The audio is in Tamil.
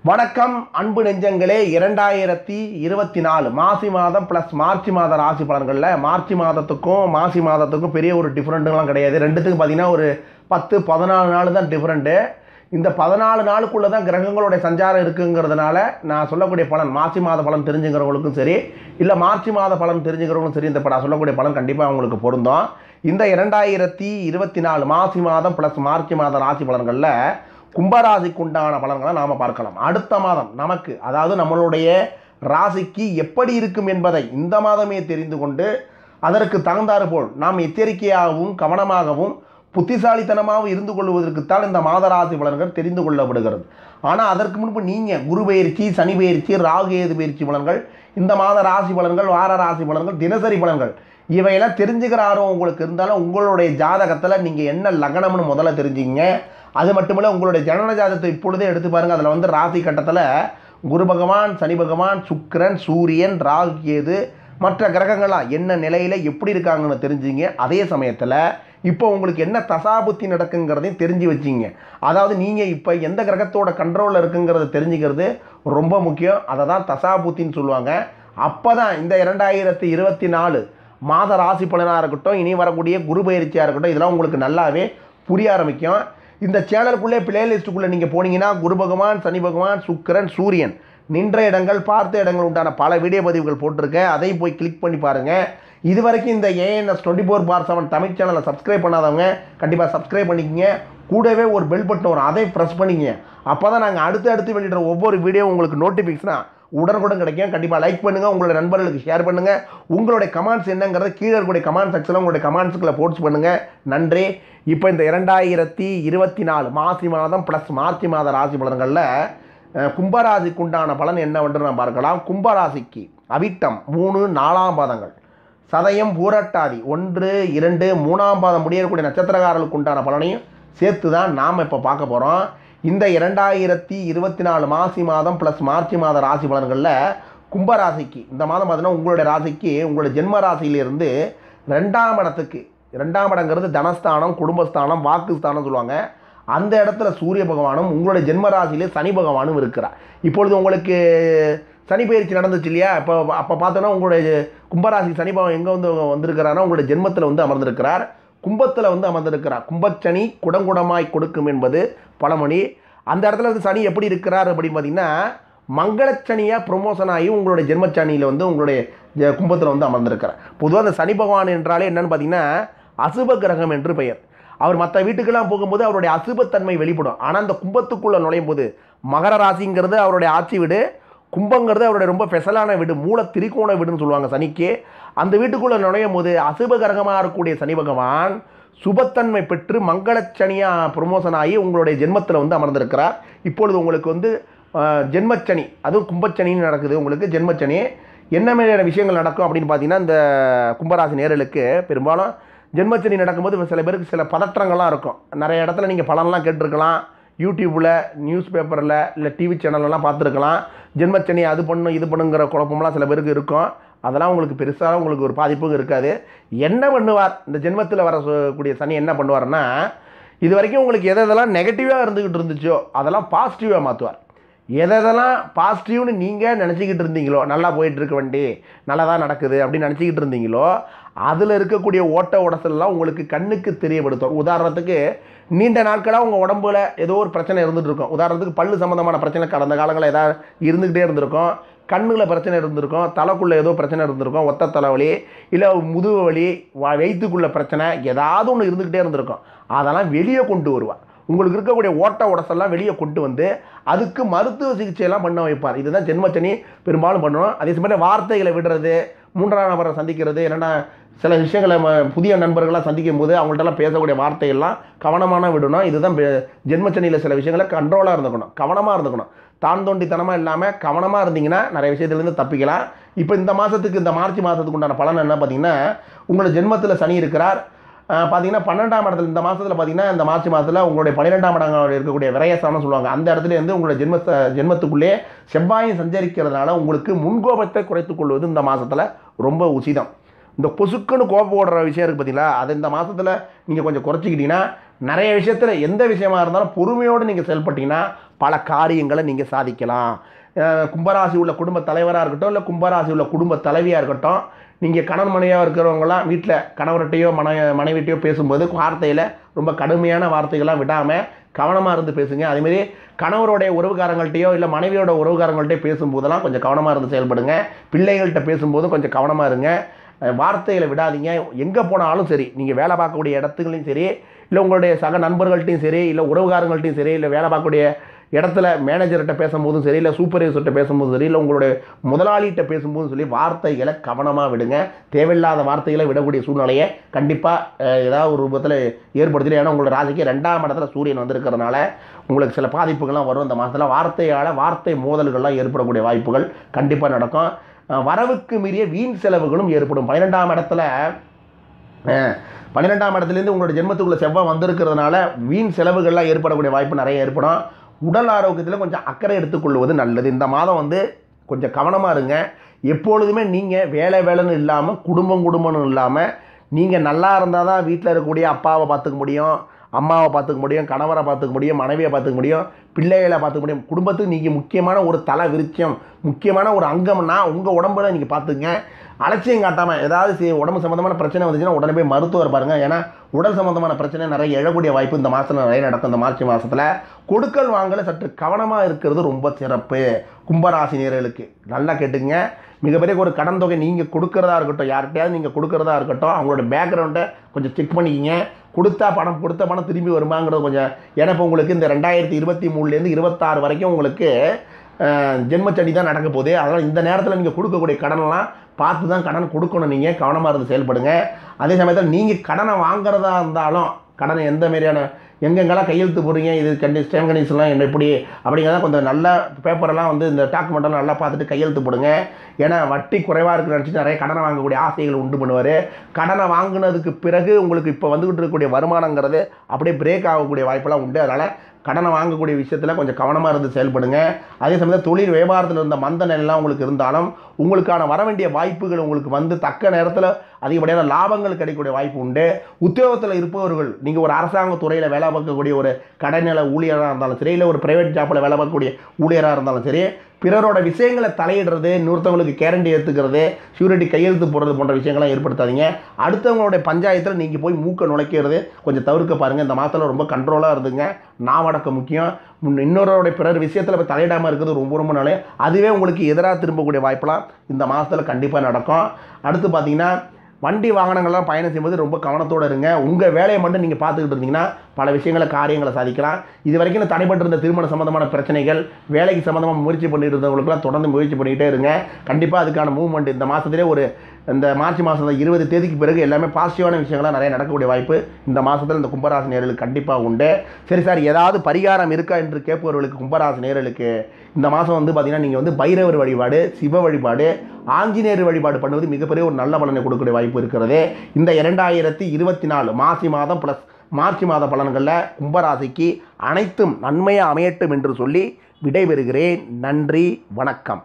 வணக்கம் அன்பு நெஞ்சங்களே. 2024 மாசி மாதம் ப்ளஸ் மார்ச் மாத ராசி பலன்களில் மார்ச் மாதத்துக்கும் மாசி மாதத்துக்கும் பெரிய ஒரு டிஃப்ரெண்ட்டுலாம் கிடையாது. ரெண்டுத்துக்கும் பார்த்தீங்கன்னா ஒரு 10-14 நாள் தான் டிஃப்ரெண்ட்டு. இந்த 14 நாளுக்குள்ளே தான் கிரகங்களுடைய சஞ்சாரம் இருக்குங்கிறதுனால நான் சொல்லக்கூடிய பலன் மாசி மாத பலன் தெரிஞ்சுக்கிறவங்களுக்கும் சரி, இல்லை மார்ச் மாத பலன் தெரிஞ்சுக்கிறவங்களுக்கும் சரி, இந்த நான் சொல்லக்கூடிய பலன் கண்டிப்பாக அவங்களுக்கு பொருந்தும். இந்த 2024 மாசி மாதம் ப்ளஸ் மார்ச் மாத ராசி பலன்களில் கும்பராசிக்கு உண்டான பலன்களை நாம் பார்க்கலாம். அடுத்த மாதம் நமக்கு, அதாவது நம்மளுடைய ராசிக்கு எப்படி இருக்கும் என்பதை இந்த மாதமே தெரிந்து கொண்டு அதற்கு தகுந்தாறு போல் நாம் எச்சரிக்கையாகவும் கவனமாகவும் புத்திசாலித்தனமாகவும் இருந்து கொள்வதற்குத்தான் இந்த மாத ராசி பலன்கள் தெரிந்து கொள்ளப்படுகிறது. ஆனால் அதற்கு முன்பு நீங்கள் குரு பயிற்சி, சனி பயிற்சி, ராகு கேது பயிற்சி பலன்கள், இந்த மாத ராசி பலன்கள், வார ராசி பலன்கள், தினசரி பலன்கள் இவையெல்லாம் தெரிஞ்சுக்கிற ஆர்வம் உங்களுக்கு இருந்தாலும் உங்களுடைய ஜாதகத்தில் நீங்கள் என்ன லக்னம்னு முதல்ல தெரிஞ்சுங்க. அது மட்டுமில்லை, உங்களுடைய ஜனன ஜாதகத்தை இப்பொழுதே எடுத்து பாருங்கள். அதில் ராசி கட்டத்தில் குரு பகவான், சனி பகவான், சுக்கிரன், சூரியன், ராகு கேது மற்ற கிரகங்கள்லாம் என்ன நிலையில் எப்படி இருக்காங்கன்னு தெரிஞ்சுங்க. அதே சமயத்தில் இப்போ உங்களுக்கு என்ன தசாபுத்தி நடக்குங்கிறதையும் தெரிஞ்சு வச்சிங்க. அதாவது நீங்கள் இப்போ எந்த கிரகத்தோட கண்ட்ரோலில் இருக்குங்கிறத தெரிஞ்சுக்கிறது ரொம்ப முக்கியம். அதை தான் தசாபுத்தின்னு சொல்லுவாங்க. அப்போ தான் இந்த 2024 மாத ராசி பலனாக இருக்கட்டும், இனி வரக்கூடிய குரு பயிற்சியாக இருக்கட்டும், இதெல்லாம் உங்களுக்கு நல்லாவே புரிய ஆரம்பிக்கும். இந்த சேனலுக்குள்ளே பிளேலிஸ்ட்டுக்குள்ளே நீங்கள் போனீங்கன்னா குரு பகவான், சனி பகவான், சுக்கிரன், சூரியன் நின்ற இடங்கள், பார்த்த இடங்கள் உண்டான பல வீடியோ பதிவுகள் போட்டிருக்கேன். அதை போய் கிளிக் பண்ணி பாருங்கள். இது வரைக்கும் இந்த ANS 24/7 தமிழ் சேனலை சப்ஸ்கிரைப் பண்ணாதவங்க கண்டிப்பாக சப்ஸ்கிரைப் பண்ணிக்கங்க. கூடவே ஒரு பெல் பட்டன் வரும், அதை ப்ரெஸ் பண்ணிக்கங்க. அப்போ தான் நாங்கள் அடுத்து வெளியிடுற ஒவ்வொரு வீடியோ உங்களுக்கு நோட்டிஃபிகேஷனாக உடனுக்குடன் கிடைக்கும். கண்டிப்பாக லைக் பண்ணுங்கள், உங்களோட நண்பர்களுக்கு ஷேர் பண்ணுங்கள். உங்களுடைய கமெண்ட்ஸ் என்னங்கிறத கீழே இருக்கக்கூடிய கமெண்ட் செக்ஷனில் உங்களுடைய கமெண்ட்ஸுக்குள்ளே போஸ்ட் பண்ணுங்கள். நன்றி. இப்போ இந்த 2024 மாசி மாதம் ப்ளஸ் மார்ச் மாத ராசி பலன்களில் கும்பராசிக்கு உண்டான பலன் என்னவென்று நாம் பார்க்கலாம். கும்பராசிக்கு அவிட்டம் 3, 4ஆம் பாதங்கள், சதயம், பூரட்டாதி 1, 2, 3ஆம் பாதம் முடியக்கூடிய நட்சத்திரக்காரர்களுக்கு உண்டான பலனையும் சேர்த்து தான் நாம் இப்போ பார்க்க போகிறோம். இந்த 2024 மாசி மாதம் ப்ளஸ் மார்ச் மாத ராசி பலன்களில் கும்பராசிக்கு இந்த மாதம் பார்த்தீங்கன்னா உங்களுடைய ராசிக்கு உங்களுடைய ஜென்ம ராசியிலிருந்து 2ஆம் இடத்துக்கு, 2ஆம் இடங்கிறது தனஸ்தானம், குடும்பஸ்தானம், வாக்குஸ்தானம் சொல்லுவாங்க. அந்த இடத்துல சூரிய பகவானும் உங்களுடைய ஜென்ம ராசியிலே சனி பகவானும் இருக்கிறார். இப்பொழுது உங்களுக்கு சனி பயிற்சி நடந்துச்சு இல்லையா? அப்போ பார்த்தோன்னா உங்களுடைய கும்பராசி சனி பகவான் எங்கே வந்திருக்கிறாரோ உங்களுடைய ஜென்மத்தில் அமர்ந்திருக்கிறார், கும்பத்தில் அமர்ந்திருக்கிறார். கும்பச்சனி குடங்குடமாய் கொடுக்கும் என்பது பழமொழி. அந்த இடத்துல சனி எப்படி இருக்கிறார் அப்படின்னு பார்த்தீங்கன்னா மங்களச்சனியாக ப்ரொமோஷன் ஆகி உங்களுடைய ஜென்மச்சனியில் உங்களுடைய கும்பத்தில் அமர்ந்திருக்கிறார். பொதுவாக அந்த சனி பகவான் என்றாலே என்னென்னு பார்த்தீங்கன்னா அசுப கிரகம் என்று பெயர். அவர் மற்ற வீட்டுக்கெல்லாம் போகும்போது அவருடைய அசுபத்தன்மை வெளிப்படும். ஆனால் அந்த கும்பத்துக்குள்ளே நுழையும் போது மகர ராசிங்கிறது அவருடைய ஆட்சி வீடு, கும்பங்கிறது அவருடைய ரொம்ப ஸ்பெஷலான வீடு, மூல திரிகோண வீடுன்னு சொல்லுவாங்க சனிக்கு. அந்த வீட்டுக்குள்ளே நுழையும் போது அசுப கிரகமாக இருக்கக்கூடிய சனி பகவான் சுபத்தன்மை பெற்று மங்களச்சனியாக ப்ரொமோஷன் ஆகி உங்களுடைய ஜென்மத்தில் அமர்ந்திருக்கிறார். இப்பொழுது உங்களுக்கு ஜென்மச்சனி, அதுவும் கும்பச்சனின்னு நடக்குது. உங்களுக்கு ஜென்மச்சனி என்ன மாதிரியான விஷயங்கள் நடக்கும் அப்படின்னு பார்த்தீங்கன்னா இந்த கும்பராசி நேயர்களுக்கு பெரும்பாலும் ஜென்மச்சனி நடக்கும்போது சில பேருக்கு சில பதற்றங்கள்லாம் இருக்கும். நிறைய இடத்துல நீங்கள் பலன்லாம் கேட்டிருக்கலாம், யூடியூப்பில், நியூஸ் பேப்பரில், இல்லை டிவி சேனல்லாம் பார்த்துருக்கலாம். ஜென்மச்சனி அது பண்ணும் இது பண்ணுங்கிற குழப்பம்லாம் சில பேருக்கு இருக்கும். அதெல்லாம் உங்களுக்கு பெருசாக உங்களுக்கு ஒரு பாதிப்பும் இருக்காது. என்ன பண்ணுவார் இந்த ஜென்மத்தில் வரக்கூடிய சனி என்ன பண்ணுவார்னா, இது வரைக்கும் உங்களுக்கு எதெல்லாம் நெகட்டிவாக இருந்துக்கிட்டு இருந்துச்சோ அதெல்லாம் பாசிட்டிவாக மாற்றுவார். எதெல்லாம் பாசிட்டிவ்னு நீங்கள் நினச்சிக்கிட்டு இருந்தீங்களோ, நல்லா போயிட்டுருக்க வண்டி நல்லா தான் நடக்குது அப்படின்னு நினச்சிக்கிட்டு இருந்தீங்களோ அதில் இருக்கக்கூடிய ஓட்ட உடசல்லாம் உங்களுக்கு கண்ணுக்கு தெரியப்படுத்தும். உதாரணத்துக்கு நீண்ட நாட்களாக உங்கள் உடம்புல ஏதோ ஒரு பிரச்சனை இருந்துகிட்டு இருக்கும். உதாரணத்துக்கு பல்லு சம்மந்தமான பிரச்சனை கடந்த காலங்களில் ஏதாவது இருந்துக்கிட்டே இருந்திருக்கும், கண்ணில் பிரச்சனை இருந்திருக்கும், தலைக்குள்ளே ஏதோ பிரச்சனை இருந்திருக்கும், ஒத்த தலைவலி, இல்லை முதுகு வலி, வயிற்றுக்குள்ள பிரச்சனை ஏதாவது ஒன்று இருந்துக்கிட்டே இருந்திருக்கும். அதெல்லாம் வெளியே கொண்டு வருவார். உங்களுக்கு இருக்கக்கூடிய ஓட்ட உடசெல்லாம் வெளியே கொண்டு வந்து அதுக்கு மருத்துவ சிகிச்சையெல்லாம் பண்ண வைப்பார். இதுதான் ஜென்மச்சனி பெரும்பாலும் பண்ணுவோம். அதே சமயம் வார்த்தைகளை விடுறது, 3ஆம் நபரை சந்திக்கிறது, என்னென்னா சில விஷயங்களை புதிய நண்பர்களாக சந்திக்கும் போது அவங்கள்ட்டலாம் பேசக்கூடிய வார்த்தையெல்லாம் கவனமான விடணும். இதுதான் ஜென்மச்சனியில் சில விஷயங்களை கண்ட்ரோலாக இருந்துக்கணும், கவனமாக இருந்துக்கணும். தான் தோண்டித்தனமாக இல்லாமல் கவனமாக இருந்தீங்கன்னா நிறைய விஷயத்துலேருந்து தப்பிக்கலாம். இப்போ இந்த மாதத்துக்கு, இந்த மார்ச் மாதத்துக்கு உண்டான பலன் என்ன பார்த்தீங்கன்னா உங்களோட ஜென்மத்தில் சனி இருக்கிறார். பார்த்தீங்கன்னா 12ஆம் இடத்துல இந்த மாதத்தில் பார்த்தீங்கன்னா இந்த மார்ச் மாதத்தில் உங்களுடைய 12ஆம் இடங்கள் இருக்கக்கூடிய விரயஸ்தானம் சொல்லுவாங்க. அந்த இடத்துலேருந்து உங்களுடைய ஜென்மத்துக்குள்ளே செவ்வாயும் சஞ்சரிக்கிறதுனால உங்களுக்கு முன்கோபத்தை குறைத்துக் கொள்வது இந்த மாதத்தில் ரொம்ப உசிதம். இந்த பொசுக்குன்னு கோபம் ஓடுற விஷயம் இருக்குது பார்த்தீங்களா, அது இந்த மாதத்தில் நீங்கள் கொஞ்சம் குறைச்சிக்கிட்டீங்கன்னா நிறைய விஷயத்தில் எந்த விஷயமா இருந்தாலும் பொறுமையோடு நீங்கள் செயல்பட்டீங்கன்னா பல காரியங்களை நீங்கள் சாதிக்கலாம். கும்பராசி உள்ள குடும்ப தலைவராக இருக்கட்டும், இல்லை கும்பராசி உள்ள குடும்ப தலைவியாக இருக்கட்டும், நீங்கள் கணவன் மனைவியாக இருக்கிறவங்களாம் வீட்டில் கணவர்கிட்டையோ மனைவிட்டையோ பேசும்போது வார்த்தையில் ரொம்ப கடுமையான வார்த்தைகள்லாம் விடாமல் கவனமாக இருந்து பேசுங்க. அதேமாரி கணவருடைய உறவுகாரங்கள்ட்டையோ இல்லை மனைவியோட உறவுகாரங்கள்ட்டையோ பேசும்போதெல்லாம் கொஞ்சம் கவனமாக இருந்து செயல்படுங்க. பிள்ளைகள்கிட்ட பேசும்போதும் கொஞ்சம் கவனமாக இருங்க. வார்த்தைகளை விடாதீங்க. எங்கே போனாலும் சரி, நீங்கள் வேலை பார்க்கக்கூடிய இடத்துலையும் சரி, இல்லை உங்களுடைய சக நண்பர்கள்ட்டையும் சரி, இல்லை உறவுகாரங்கள்ட்டையும் சரி, இல்லை வேலை பார்க்கக்கூடிய இடத்துல மேனேஜர்கிட்ட பேசும்போதும் சரி, இல்லை சூப்பர்வைசர்கிட்ட பேசும்போதும் சரி, இல்லை உங்களுடைய முதலாளிகிட்ட பேசும்போதும் சொல்லி வார்த்தைகளை கவனமாக விடுங்க. தேவையில்லாத வார்த்தைகளை விடக்கூடிய சூழ்நிலையை கண்டிப்பாக ஏதாவது ஒரு ரூபத்தில் ஏற்படுத்தல. ஏன்னா உங்களோட ராசிக்கு 2ஆம் இடத்துல சூரியன் வந்திருக்கிறதுனால உங்களுக்கு சில பாதிப்புகள்லாம் வரும். இந்த மாதத்தில் வார்த்தை மோதல்கள்லாம் ஏற்படக்கூடிய வாய்ப்புகள் கண்டிப்பாக நடக்கும். வரவுக்கு மீறிய வீண் செலவுகளும் ஏற்படும். 12ஆம் இடத்துலேருந்து உங்களோட ஜென்மத்துக்குள்ள செவ்வாய் வந்திருக்கிறதுனால வீண் செலவுகள்லாம் ஏற்படக்கூடிய வாய்ப்பு நிறைய ஏற்படும். உடல் ஆரோக்கியத்தில் கொஞ்சம் அக்கறை எடுத்துக்கொள்வது நல்லது. இந்த மாதம் கொஞ்சம் கவனமாக இருங்க. எப்பொழுதுமே நீங்கள் வேலைன்னு இல்லாமல் குடும்பம்னு இல்லாமல் நீங்கள் நல்லா இருந்தால் தான் வீட்டில் இருக்கக்கூடிய அப்பாவை பார்த்துக்க முடியும், அம்மாவை பார்த்துக்க முடியும், கணவரை பார்த்துக்க முடியும், மனைவியை பார்த்துக்க முடியும், பிள்ளைகளை பார்த்துக்க முடியும். குடும்பத்துக்கு நீங்கள் முக்கியமான ஒரு தலை விருட்சம், முக்கியமான ஒரு அங்கம்னா உங்கள் உடம்புல நீங்கள் பார்த்துங்க. அலட்சியம் காட்டாமல் ஏதாவது உடம்பு சம்மந்தமான பிரச்சனை வந்துச்சுன்னா உடனே போய் மருத்துவர் பாருங்கள். ஏன்னா உடல் சம்மந்தமான பிரச்சனை நிறைய எழக்கூடிய வாய்ப்பு இந்த மாதத்தில் நிறைய நடக்கும். இந்த மார்ச் மாதத்தில் கொடுக்கல் வாங்கல சற்று கவனமாக இருக்கிறது ரொம்ப சிறப்பு. கும்பராசி நேயர்களுக்கு நல்லா கேட்டுங்க. மிகப்பெரிய ஒரு கடன் தொகை நீங்கள் கொடுக்குறதா இருக்கட்டும், யார்கிட்டையாவது நீங்கள் கொடுக்குறதா இருக்கட்டும், அவங்களோட பேக்ரவுண்டை கொஞ்சம் செக் பண்ணிக்கிங்க. கொடுத்த பணம் திரும்பி வருமாங்கிறது கொஞ்சம். ஏன்னா இப்போ உங்களுக்கு இந்த 2023லேருந்து 26 வரைக்கும் உங்களுக்கு ஜென்மச்சடி தான் நடக்க போகுது. அதனால் இந்த நேரத்தில் நீங்கள் கொடுக்கக்கூடிய கடனெல்லாம் பார்த்து தான் கடன் கொடுக்கணும். நீங்கள் கவனமாக இருந்து செயல்படுங்க. அதே சமயத்தில் நீங்கள் கடனை வாங்குறதா இருந்தாலும் கடனை எந்த மாதிரியான எங்கெங்கெல்லாம் கையெழுத்து போடுறீங்க, இது ஸ்டேம் கண்டிஷன்லாம் என்ன எப்படி அப்படிங்கிறத கொஞ்சம் நல்ல பேப்பரெல்லாம் இந்த டாக்குமெண்ட்டெல்லாம் நல்லா பார்த்துட்டு கையெழுத்து போடுங்க. ஏன்னா வட்டி குறைவாக இருக்குன்னு நினச்சி நிறைய கடனை வாங்கக்கூடிய ஆசைகள் உண்டு பண்ணுவார். கடனை வாங்கினதுக்கு பிறகு உங்களுக்கு இப்போ வந்துக்கிட்டு இருக்கக்கூடிய வருமானங்கிறது அப்படியே பிரேக் ஆகக்கூடிய வாய்ப்பெல்லாம் உண்டு. அதனால் கடனை வாங்கக்கூடிய விஷயத்தில் கொஞ்சம் கவனமாக இருந்து செயல்படுங்க. அதே சமயத்தில் தொழில் வியாபாரத்தில் இருந்த மந்த நிலையெல்லாம் உங்களுக்கு இருந்தாலும் உங்களுக்கான வர வேண்டிய வாய்ப்புகள் உங்களுக்கு தக்க நேரத்தில் அதிகப்படியான லாபங்கள் கிடைக்கக்கூடிய வாய்ப்பு உண்டு. உத்தியோகத்தில் இருப்பவர்கள், நீங்கள் ஒரு அரசாங்க துறையில் வேலை பார்க்கக்கூடிய ஒரு கடைநிலை ஊழியராக இருந்தாலும் சரி, இல்லை ஒரு பிரைவேட் ஜாப்பில் வேலை பார்க்கக்கூடிய ஊழியராக இருந்தாலும் சரி, பிறரோட விஷயங்களை தலையிடுறது, இன்னொருத்தவங்களுக்கு கேரண்டி எடுத்துக்கிறது, ஷூரிட்டி கையெழுத்து போடுறது போன்ற விஷயங்கள்லாம் ஏற்படுத்தாதீங்க. அடுத்தவங்களுடைய பஞ்சாயத்தில் நீங்கள் போய் மூக்க நுழைக்கிறது கொஞ்சம் தவிர்க்க பாருங்கள். இந்த மாதத்தில் ரொம்ப கண்ட்ரோலாக இருந்துங்க. நாவடக்கம் முக்கியம். இன்னொருடைய பிறர் விஷயத்தில் போய் தலையிடாமல் இருக்கிறது ரொம்ப நாள். அதுவே உங்களுக்கு எதிராக திரும்பக்கூடிய வாய்ப்பெல்லாம் இந்த மாதத்தில் கண்டிப்பாக நடக்கும். அடுத்து பார்த்தீங்கன்னா வண்டி வாகனங்கள்லாம் பயணம் செய்யும்போது ரொம்ப கவனத்தோடு இருங்க. உங்கள் வேலையை மட்டும் நீங்கள் பார்த்துக்கிட்டு இருந்தீங்கன்னா பல காரியங்களை சாதிக்கலாம். இது வரைக்கும் தடைபட்டிருந்த திருமண சம்மந்தமான பிரச்சனைகள், வேலைக்கு சம்மந்தமாக முயற்சி பண்ணிட்டு இருந்தவங்களுக்குலாம் தொடர்ந்து முயற்சி பண்ணிக்கிட்டே இருங்க. கண்டிப்பாக அதுக்கான மூவ்மெண்ட் இந்த மாதத்திலே இந்த மார்ச் மாதம் 20 தேதிக்கு பிறகு எல்லாமே பாசிட்டிவான விஷயங்கள்லாம் நிறைய நடக்கக்கூடிய வாய்ப்பு இந்த மாதத்தில் இந்த கும்பராசி நேயர்களுக்கு கண்டிப்பாக உண்டு. சரி சார், ஏதாவது பரிகாரம் இருக்கா என்று கேட்பவர்களுக்கு கும்பராசி நேயர்களுக்கு இந்த மாதம் பார்த்திங்கன்னா நீங்கள் பைரவர் வழிபாடு, சிவ வழிபாடு, ஆஞ்சநேயர் வழிபாடு பண்ணுவது மிகப்பெரிய ஒரு நல்ல பலனை கொடுக்கக்கூடிய வாய்ப்பு இருக்கிறது. இந்த 2024 மாசி மாதம் ப்ளஸ் மார்ச் மாத பலன்களில் கும்பராசிக்கு அனைத்தும் நன்மையாக அமையட்டும் என்று சொல்லி விடைபெறுகிறேன். நன்றி, வணக்கம்.